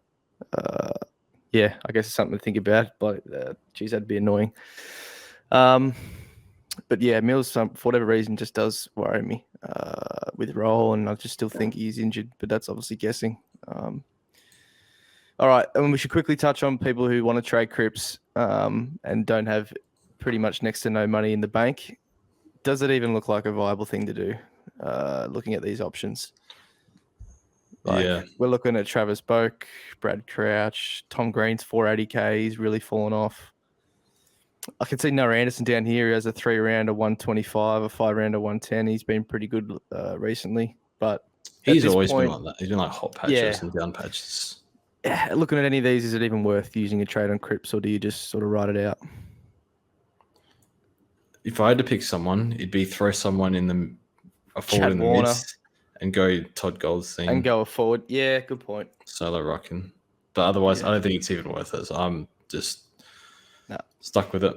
yeah, I guess it's something to think about. But, geez, that'd be annoying. But yeah, Mills, for whatever reason, just does worry me with Roll, and I just still think he's injured, but that's obviously guessing. All right, and we should quickly touch on people who want to trade Cripps and don't have pretty much next to no money in the bank. Does it even look like a viable thing to do, looking at these options? We're looking at Travis Boak, Brad Crouch, Tom Green's 480k. He's really fallen off. I can see Noah Anderson down here. He has a 3-rounder 125, a 5-rounder 110. He's been pretty good recently, but he's always been like that. He's been like hot patches and down patches. Yeah, looking at any of these, is it even worth using a trade on Cripps, or do you just sort of write it out? If I had to pick someone, it'd be throw someone in the forward in the midst and go Todd Goldstein. And go forward. Yeah, good point. Solo rocking. But otherwise, I don't think it's even worth it. So I'm just stuck with it.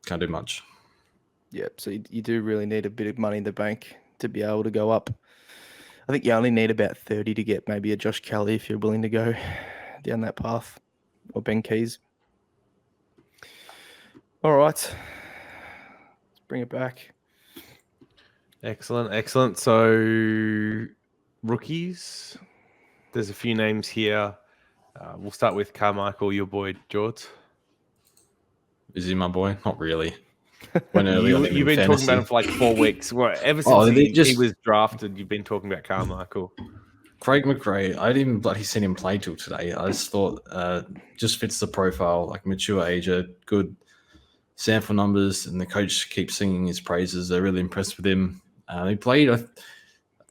Can't do much. Yeah, so you do really need a bit of money in the bank to be able to go up. I think you only need about 30 to get maybe a Josh Kelly if you're willing to go down that path, or Ben Keys. All right. Let's bring it back. Excellent. So, rookies. There's a few names here. We'll start with Carmichael, your boy, George. Is he my boy? Not really. You've been talking about him for like 4 weeks. Well, ever since he was drafted, you've been talking about Carmichael. Craig McRae, I didn't even bloody seen him play till today. I just thought just fits the profile, like mature ager, good sample numbers, and the coach keeps singing his praises. They're really impressed with him. I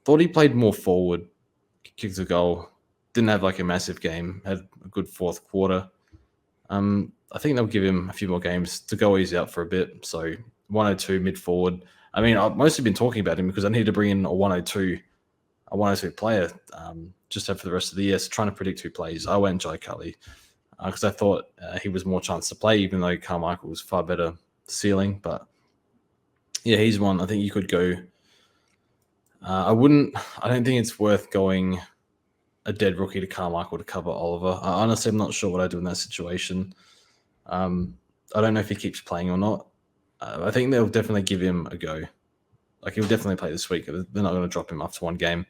thought he played more forward, kicked a goal, didn't have like a massive game, had a good fourth quarter. I think they'll give him a few more games to go easy out for a bit. So 102 mid forward. I mean, I've mostly been talking about him because I need to bring in a 102 player just for the rest of the year. So trying to predict who plays, I went Jai Cully because I thought he was more chance to play, even though Carmichael was far better ceiling. But yeah, he's one I think you could go. I don't think it's worth going a dead rookie to Carmichael to cover Oliver. Honestly, I'm not sure what I do in that situation. I don't know if he keeps playing or not. I think they'll definitely give him a go. Like, he'll definitely play this week. They're not going to drop him after one game.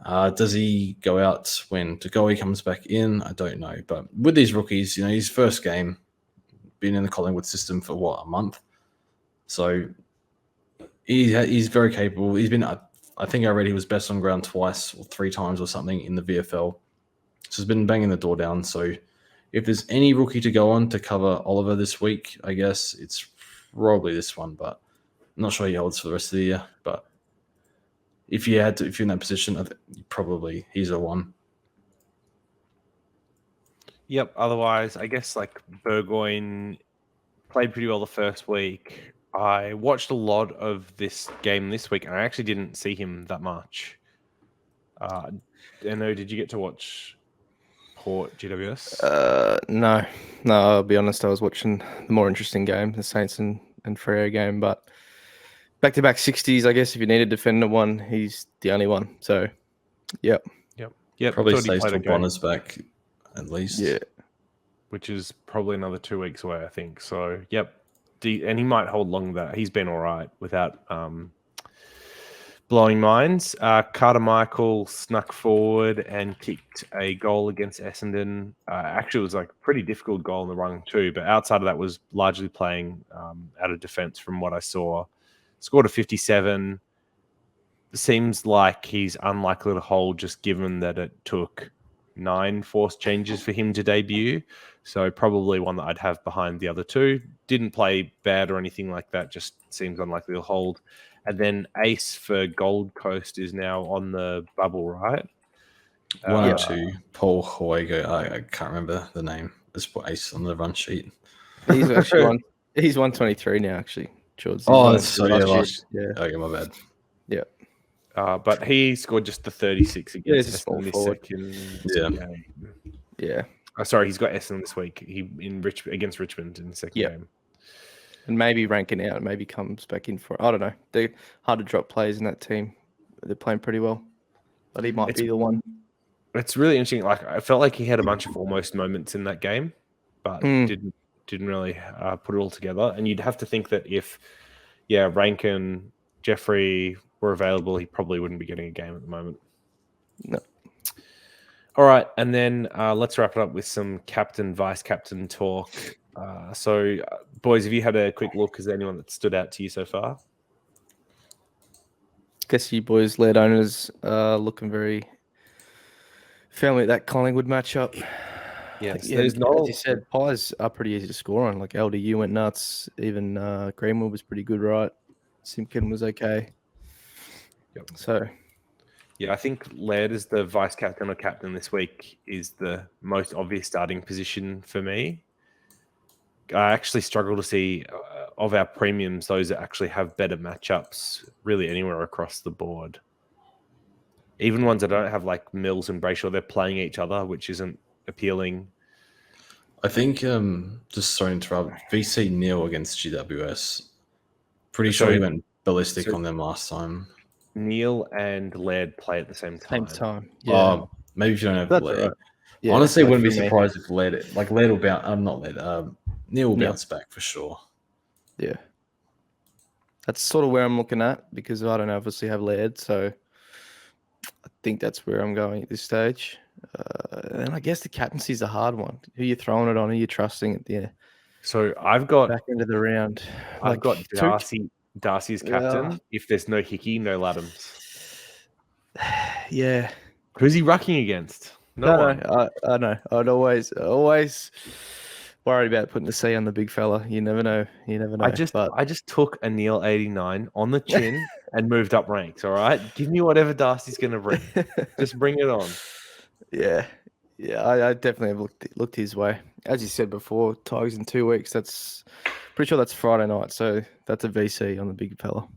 Does he go out when Tagoe comes back in? I don't know. But with these rookies, his first game, been in the Collingwood system for a month. So he's very capable. He's been, I think I read he was best on ground twice or 3 times or something in the VFL. So he's been banging the door down. So if there's any rookie to go on to cover Oliver this week, I guess it's probably this one, but I'm not sure he holds for the rest of the year. But if you're in that position, I think probably he's a one. Yep. Otherwise, I guess like Burgoyne played pretty well the first week. I watched a lot of this game this week, and I actually didn't see him that much. Eno, did you get to watch Port GWS? No, I'll be honest. I was watching the more interesting game, the Saints and Freo game. But back-to-back 60s, I guess if you need a defender one, he's the only one. So, yep. Probably stays till Bonner's back at least. Yeah. Which is probably another 2 weeks away, I think. So, yep. And he might hold long that. He's been all right without blowing minds. Carter Michael snuck forward and kicked a goal against Essendon. Actually, it was like a pretty difficult goal in the run too, but outside of that was largely playing out of defence from what I saw. Scored a 57. Seems like he's unlikely to hold just given that it took 9 forced changes for him to debut. So probably one that I'd have behind the other two. Didn't play bad or anything like that, just seems unlikely to hold. And then Ace for Gold Coast is now on the bubble, right? 102, Paul Huego. I can't remember the name. It's Ace on the run sheet. He's actually he's 123 now, actually. George. Last year. Okay, my bad. Yeah. But he scored just the 36 against he's a small Essendon this forward. second game. Yeah. Sorry, he's got Essendon this week. Against Richmond in the second game. And maybe ranking out, maybe comes back in for. I don't know. They're hard to drop players in that team. They're playing pretty well, but he might be the one. It's really interesting. Like I felt like he had a bunch of almost moments in that game, but didn't really put it all together. And you'd have to think that if, Rankin, Jeffrey were available, he probably wouldn't be getting a game at the moment. No. All right, and then let's wrap it up with some captain, vice captain talk. So, boys, have you had a quick look? Is there anyone that stood out to you so far? Guess you boys, lead owners, looking very family at that Collingwood matchup. Yes, as you said, pies are pretty easy to score on. Like LDU went nuts. Even Greenwood was pretty good, right? Simpkin was okay. Yep. So, I think Laird as the vice captain or captain this week is the most obvious starting position for me. I actually struggle to see of our premiums those that actually have better matchups really anywhere across the board. Even ones that don't have like Mills and Brayshaw, they're playing each other, which isn't appealing. I think, just sorry to interrupt, VC Neil against GWS. Pretty sure he went ballistic on them last time. Neil and Laird play at the same time. Yeah. Maybe if you don't have Laird. Right. Yeah, honestly, wouldn't be surprised if Laird will bounce. Not Laird. Neil will bounce back for sure. Yeah. That's sort of where I'm looking at because I don't obviously have Laird, so I think that's where I'm going at this stage. And I guess the captaincy is a hard one. Who you throwing it on? Who you trusting at the So I've got back into the round. I've got Darcy as captain. If there's no Hickey, no Laddams. Yeah. Who's he rucking against? No one. I know. I'd always worried about putting the C on the big fella. You never know. I just took a Neil 89 on the chin and moved up ranks. All right, give me whatever Darcy's going to bring. Just bring it on. Yeah. I definitely have looked his way. As you said before, Tigers in 2 weeks. That's pretty sure that's Friday night. So that's a VC on the big fella.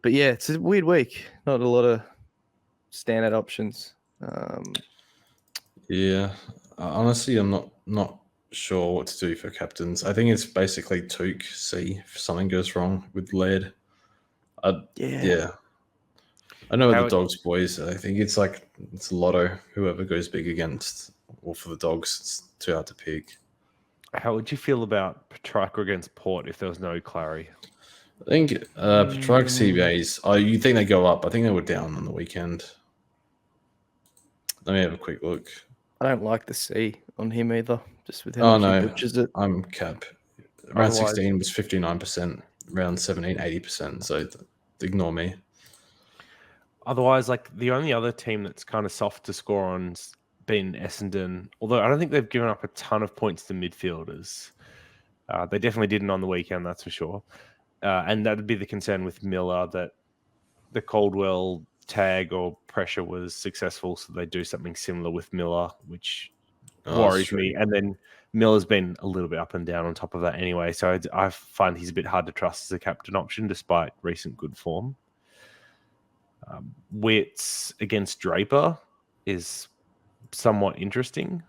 But yeah, it's a weird week. Not a lot of standout options. Yeah, honestly, I'm not sure what to do for captains. I think it's basically Took C if something goes wrong with Laird. Yeah. I know the Dogs boys. I think it's a lotto. Whoever goes big against, or for the Dogs, it's too hard to pick. How would you feel about Petrarca against Port if there was no Clary? I think Petrarca CBAs. You think they go up? I think they were down on the weekend. Let me have a quick look. I don't like the C on him either. Just with how much he butchers it. I'm cap. Round 16 was 59%. Round 17, 80%. So ignore me. Otherwise, like the only other team that's kind of soft to score on's been Essendon. Although I don't think they've given up a ton of points to midfielders. They definitely didn't on the weekend, that's for sure. And that'd be the concern with Miller, that the Caldwell tag or pressure was successful, so they do something similar with Miller, which worries me. And then Miller's been a little bit up and down on top of that anyway, so I find he's a bit hard to trust as a captain option despite recent good form. Wits against Draper is somewhat interesting.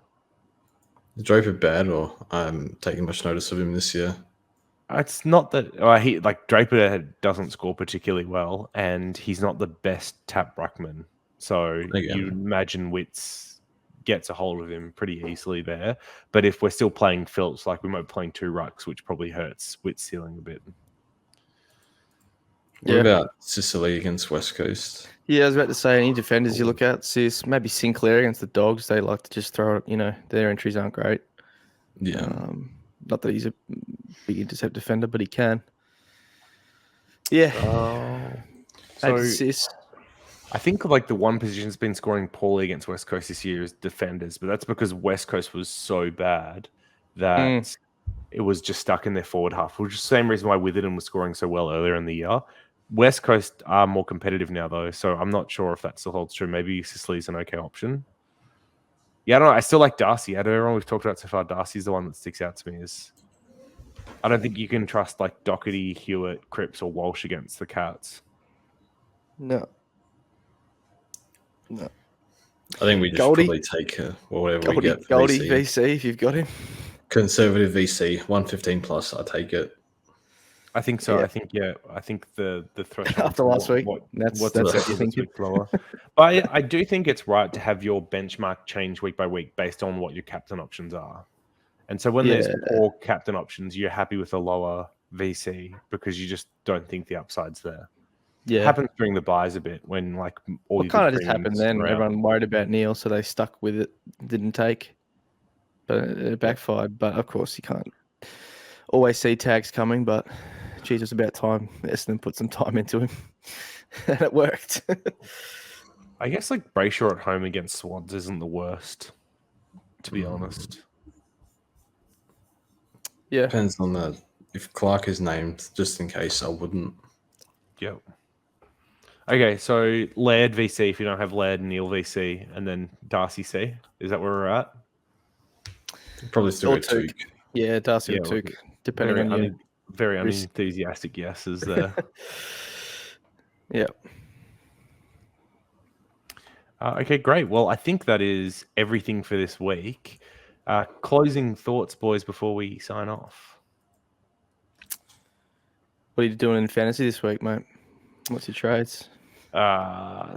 Is Draper bad, or I'm taking much notice of him this year? It's not that Draper doesn't score particularly well, and he's not the best tap ruckman. So you'd imagine Wits gets a hold of him pretty easily there. But if we're still playing Phillips, we might be playing 2 rucks, which probably hurts Wits' ceiling a bit. What about Sicily against West Coast? Yeah, I was about to say, any defenders you look at, Sis, maybe Sinclair against the Dogs, they like to just throw it, their entries aren't great. Yeah. Not that he's a big intercept defender, but he can. Yeah. So Sis. I think like the one position that's been scoring poorly against West Coast this year is defenders, but that's because West Coast was so bad that it was just stuck in their forward half, which is the same reason why Witherden was scoring so well earlier in the year. West Coast are more competitive now, though, so I'm not sure if that still holds true. Maybe Sicily's an okay option. Yeah, I don't know. I still like Darcy. Out of everyone we've talked about so far, Darcy's the one that sticks out to me. I don't think you can trust like Doherty, Hewitt, Cripps, or Walsh against the Cats. No. I think we just Goldie. probably take whatever we get. Goldie VC, if you've got him. Conservative VC, 115 plus. I take it. I think so. Yeah. I think the threshold After last week, what's that's what you think lower. But I do think it's right to have your benchmark change week by week based on what your captain options are. And so when there's poor captain options, you're happy with a lower VC because you just don't think the upside's there. Yeah, it happens during the buys a bit when like all kind of just happened then. Everyone worried about Neil, so they stuck with it. Didn't take, but it backfired. But of course, you can't always see tags coming. But geez, it's about time Essendon put some time into him, and it worked. I guess like Brayshaw at home against Swans isn't the worst, to be honest. Yeah, depends on if Clark is named, just in case I wouldn't. Yep. Okay, so Laird VC if you don't have Laird, Neil VC, and then Darcy C. Is that where we're at? Probably still get Took. Yeah, Darcy or Took, depending on very unenthusiastic yeses there. Yeah. Okay, great. Well, I think that is everything for this week. Closing thoughts, boys, before we sign off. What are you doing in fantasy this week, mate? What's your trades? It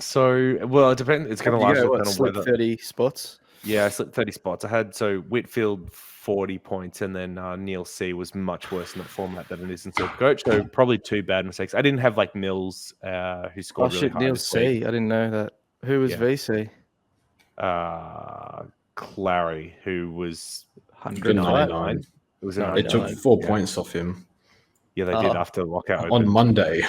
depends. It's going to largely depend on whether 30 spots. Yeah, I slipped 30 spots. I had Whitfield 40 points, and then Neil C was much worse in that format than it is in Supercoach. So probably two bad mistakes. I didn't have like Mills, who scored really high. Neil this C. week. I didn't know that. Who was VC? Clary, who was 199. It was It took 4 points off him. Yeah, they did after lockout on Monday.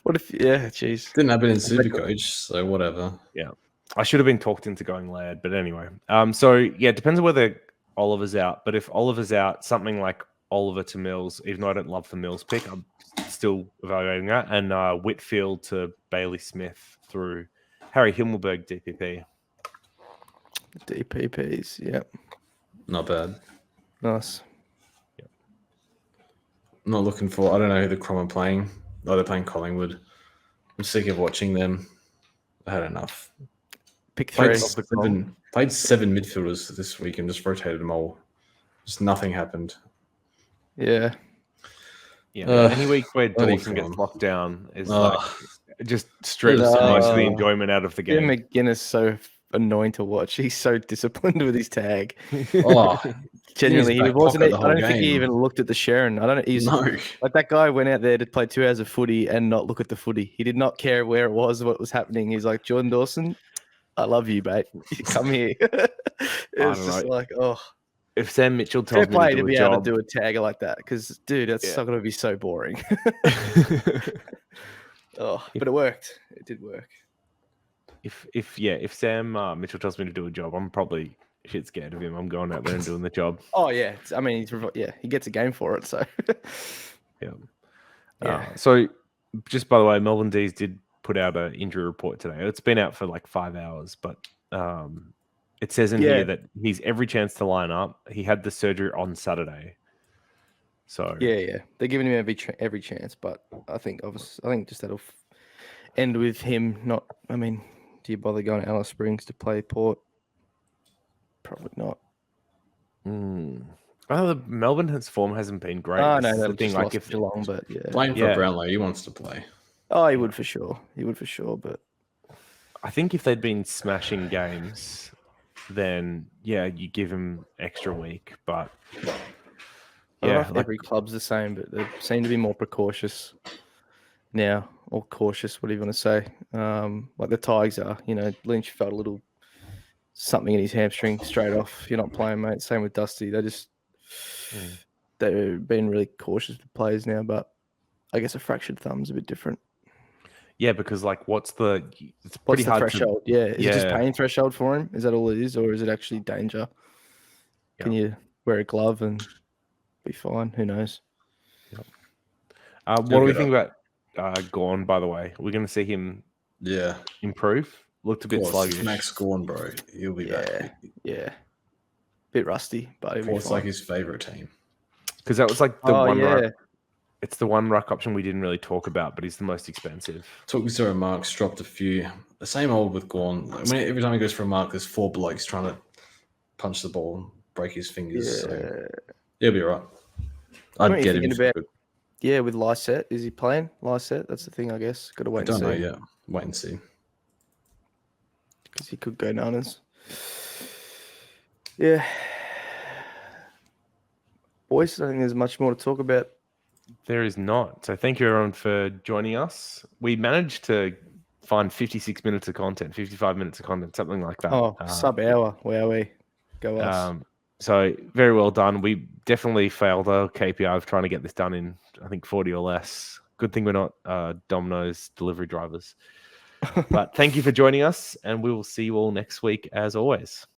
What if? Yeah, jeez. Didn't happen in Supercoach, so whatever. Yeah, I should have been talked into going Laird, but anyway. It depends on whether Oliver's out. But if Oliver's out, something like Oliver to Mills, even though I don't love the Mills pick, I'm still evaluating that. And Whitfield to Bailey Smith through Harry Himmelberg DPP. DPPs, yep. Not bad. Nice. Yep. Not looking for. I don't know who the Crom are playing. Oh, they're playing Collingwood. I'm sick of watching them. I had enough. Pick three. Played seven midfielders this week and just rotated them all. Just nothing happened. Yeah. Yeah. Any week where Dawson gets locked down is just strips most of the enjoyment out of the game. Yeah, McGuinness so annoying to watch. He's so disciplined with his tag. Genuinely, he wasn't. I don't think he even looked at the Sharon. I don't know. He's like that guy went out there to play 2 hours of footy and not look at the footy. He did not care where it was, what was happening. He's like, Jordan Dawson, I love you, mate. Come here. It's just like, if Sam Mitchell tells me to be able to do a tagger like that, because dude, that's not going to be so boring. But it worked. It did work. If Sam Mitchell tells me to do a job, I'm probably shit scared of him. I'm going out there and doing the job. Oh yeah, I mean, he gets a game for it. So So just by the way, Melbourne D's did put out an injury report today. It's been out for like 5 hours, but it says in here that he's every chance to line up. He had the surgery on Saturday. So they're giving him every chance, but I think just that'll end with him not. I mean, do you bother going to Alice Springs to play Port? Probably not. The Melbourne's form hasn't been great. Oh no, that's the thing. Like if Geelong, but playing for Brownlow, he wants to play. Oh, he would for sure. But I think if they'd been smashing games, then you give him extra week. But every club's the same, but they seem to be more precautious. now, or cautious, whatever you want to say. Like the Tigers are, Lynch felt a little something in his hamstring straight off. You're not playing, mate. Same with Dusty. They've been really cautious with players now, but I guess a fractured thumb's a bit different. Yeah, because like, it's pretty What's the hard threshold? Is it just Yeah. pain threshold for him? Is that all it is, or is it actually danger? Can you wear a glove and be fine? Who knows? What do we think about Gorn, by the way? We're going to see him improve? Looked a bit sluggish. Max Gorn, bro. He'll be back. Yeah. Bit rusty, but he'll be It's fine. like his favourite team. Because that was like the one ruck. It's the one ruck option we didn't really talk about, but he's the most expensive. Took 0 marks, dropped a few. The same old with Gorn. Every time he goes for a mark, there's 4 blokes trying to punch the ball and break his fingers. Yeah. So he'll be right. I'd get him. With Lysette. Is he playing Lysette? That's the thing, I guess. Got to wait and see. I don't know yet. Wait and see. Because he could go nunners. Yeah. Boys, I think there's much more to talk about. There is not. So thank you, everyone, for joining us. We managed to find 56 minutes of content, 55 minutes of content, something like that. Oh, sub-hour. Wowee. Go us. So very well done. We definitely failed our KPI of trying to get this done in, I think, 40 or less. Good thing we're not Domino's delivery drivers. But thank you for joining us, and we will see you all next week as always.